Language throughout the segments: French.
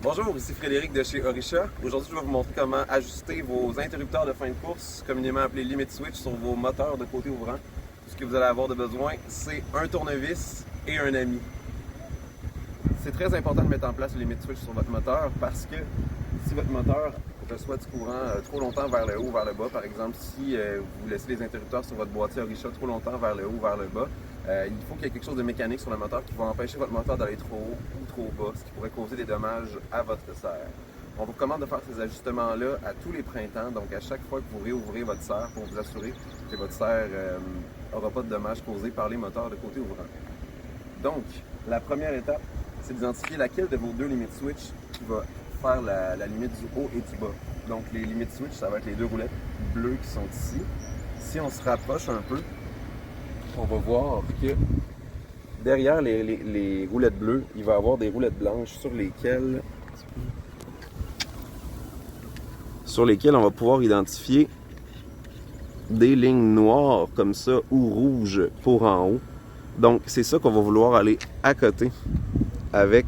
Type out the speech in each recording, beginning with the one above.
Bonjour, ici Frédéric de chez Orisha. Aujourd'hui, je vais vous montrer comment ajuster vos interrupteurs de fin de course, communément appelés limit switch, sur vos moteurs de côté ouvrant. Tout ce que vous allez avoir de besoin, c'est un tournevis et un ami. C'est très important de mettre en place le limit switch sur votre moteur parce que si votre moteur reçoit du courant trop longtemps vers le haut ou vers le bas, par exemple, si vous laissez les interrupteurs sur votre boîtier Orisha trop longtemps vers le haut ou vers le bas, il faut qu'il y ait quelque chose de mécanique sur le moteur qui va empêcher votre moteur d'aller trop haut ou trop bas, ce qui pourrait causer des dommages à votre serre. On vous recommande de faire ces ajustements-là à tous les printemps, donc à chaque fois que vous réouvrez votre serre pour vous assurer que votre serre n'aura pas de dommages causés par les moteurs de côté ouvrant. Donc, la première étape, c'est d'identifier laquelle de vos deux limit switch qui va faire la limite du haut et du bas. Donc, les limit switch, ça va être les deux roulettes bleues qui sont ici. Si on se rapproche un peu, on va voir que derrière les roulettes bleues, il va y avoir des roulettes blanches sur lesquelles on va pouvoir identifier des lignes noires comme ça ou rouges pour en haut. Donc, c'est ça qu'on va vouloir aller à côté avec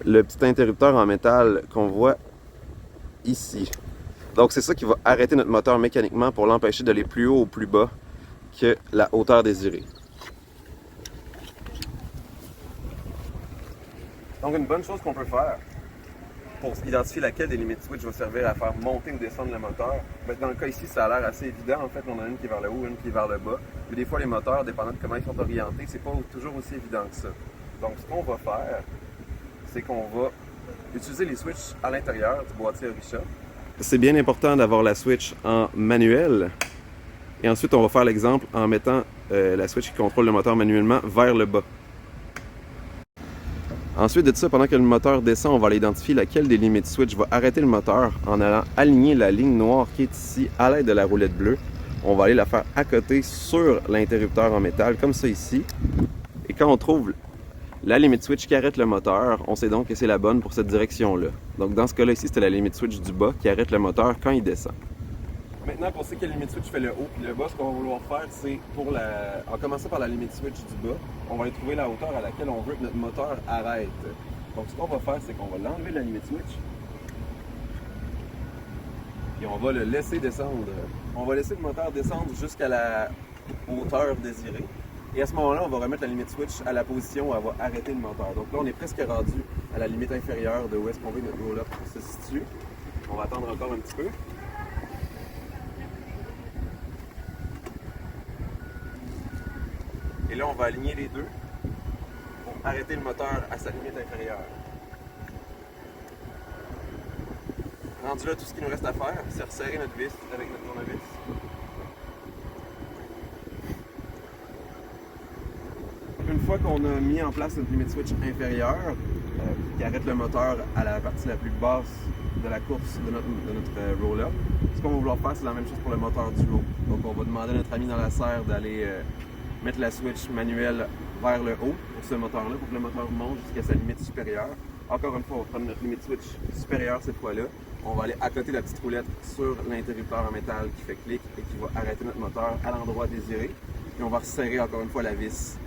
le petit interrupteur en métal qu'on voit ici. Donc, c'est ça qui va arrêter notre moteur mécaniquement pour l'empêcher d'aller plus haut ou plus bas que la hauteur désirée. Donc, une bonne chose qu'on peut faire pour identifier laquelle des limites switch va servir à faire monter ou descendre le moteur, dans le cas ici, ça a l'air assez évident. En fait, on a une qui est vers le haut, une qui est vers le bas. Mais des fois, les moteurs, dépendant de comment ils sont orientés, c'est pas toujours aussi évident que ça. Donc, ce qu'on va faire, c'est qu'on va utiliser les switches à l'intérieur du boîtier Orisha. C'est bien important d'avoir la switch en manuel. Et ensuite, on va faire l'exemple en mettant la switch qui contrôle le moteur manuellement vers le bas. Ensuite de ça, pendant que le moteur descend, on va aller identifier laquelle des limites switch va arrêter le moteur en allant aligner la ligne noire qui est ici à l'aide de la roulette bleue. On va aller la faire à côté sur l'interrupteur en métal, comme ça ici. Et quand on trouve la limit switch qui arrête le moteur, on sait donc que c'est la bonne pour cette direction-là. Donc dans ce cas-là ici, c'était la limit switch du bas qui arrête le moteur quand il descend. Maintenant qu'on sait quelle limit switch fait le haut puis le bas, ce qu'on va vouloir faire, c'est en commençant par la limit switch du bas, on va aller trouver la hauteur à laquelle on veut que notre moteur arrête. Donc ce qu'on va faire, c'est qu'on va l'enlever de la limit switch et on va le laisser descendre. On va laisser le moteur descendre jusqu'à la hauteur désirée. Et à ce moment-là, on va remettre la limit switch à la position où elle va arrêter le moteur. Donc là, on est presque rendu à la limite inférieure de où est-ce qu'on veut que notre roll-up se situe. On va attendre encore un petit peu. Et là, on va aligner les deux pour arrêter le moteur à sa limite inférieure. Rendu là, tout ce qu'il nous reste à faire, c'est resserrer notre vis avec notre tournevis. Une fois qu'on a mis en place notre limit switch inférieure, qui arrête le moteur à la partie la plus basse de la course de notre roll-up, ce qu'on va vouloir faire, c'est la même chose pour le moteur du haut. Donc, on va demander à notre ami dans la serre d'aller mettre la switch manuelle vers le haut pour ce moteur-là, pour que le moteur monte jusqu'à sa limite supérieure. Encore une fois, on va prendre notre limite switch supérieure cette fois-là. On va aller à côté de la petite roulette sur l'interrupteur en métal qui fait clic et qui va arrêter notre moteur à l'endroit désiré. Puis on va resserrer encore une fois la vis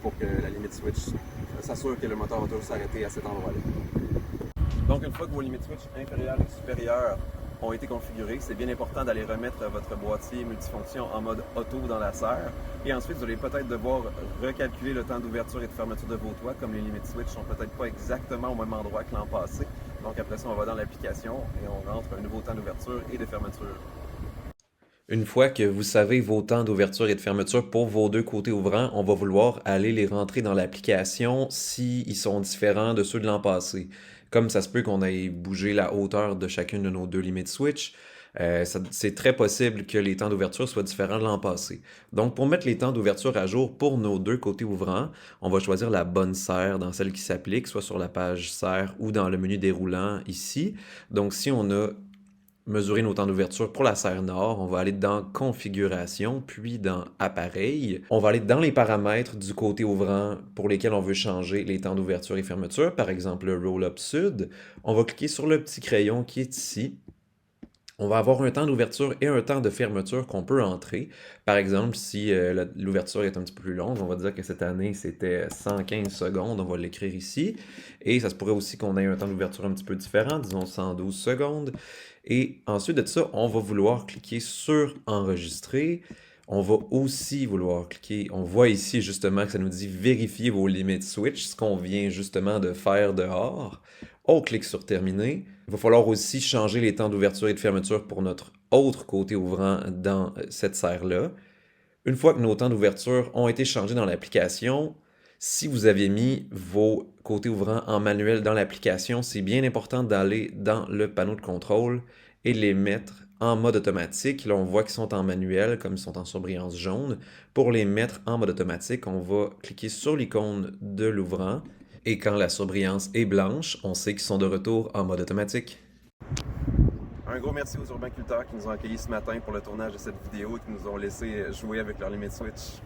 pour que la limite switch s'assure que le moteur va toujours s'arrêter à cet endroit-là. Donc une fois que vos limites switch inférieures et supérieures ont été configurés, c'est bien important d'aller remettre votre boîtier multifonction en mode auto dans la serre. Et ensuite, vous allez peut-être devoir recalculer le temps d'ouverture et de fermeture de vos toits, comme les limites switch sont peut-être pas exactement au même endroit que l'an passé. Donc après ça, on va dans l'application et on rentre un nouveau temps d'ouverture et de fermeture. Une fois que vous savez vos temps d'ouverture et de fermeture pour vos deux côtés ouvrants, on va vouloir aller les rentrer dans l'application s'ils sont différents de ceux de l'an passé. Comme ça se peut qu'on ait bougé la hauteur de chacune de nos deux limites switch, c'est très possible que les temps d'ouverture soient différents de l'an passé. Donc, pour mettre les temps d'ouverture à jour pour nos deux côtés ouvrants, on va choisir la bonne serre dans celle qui s'applique, soit sur la page serre ou dans le menu déroulant ici. Donc, si on a mesurer nos temps d'ouverture pour la serre nord, on va aller dans configuration, puis dans appareil. On va aller dans les paramètres du côté ouvrant pour lesquels on veut changer les temps d'ouverture et fermeture, par exemple le roll-up sud. On va cliquer sur le petit crayon qui est ici. On va avoir un temps d'ouverture et un temps de fermeture qu'on peut entrer. Par exemple, si l'ouverture est un petit peu plus longue, on va dire que cette année c'était 115 secondes, on va l'écrire ici. Et ça se pourrait aussi qu'on ait un temps d'ouverture un petit peu différent, disons 112 secondes. Et ensuite de ça, on va vouloir cliquer sur enregistrer. On va aussi vouloir cliquer, on voit ici justement que ça nous dit vérifier vos limites switch, ce qu'on vient justement de faire dehors. On clique sur terminer. Il va falloir aussi changer les temps d'ouverture et de fermeture pour notre autre côté ouvrant dans cette serre-là. Une fois que nos temps d'ouverture ont été changés dans l'application, si vous avez mis vos côtés ouvrants en manuel dans l'application, c'est bien important d'aller dans le panneau de contrôle et les mettre en mode automatique. Là, on voit qu'ils sont en manuel, comme ils sont en surbrillance jaune. Pour les mettre en mode automatique, on va cliquer sur l'icône de l'ouvrant. Et quand la surbrillance est blanche, on sait qu'ils sont de retour en mode automatique. Un gros merci aux urbains culteurs qui nous ont accueillis ce matin pour le tournage de cette vidéo et qui nous ont laissé jouer avec leur limit switch.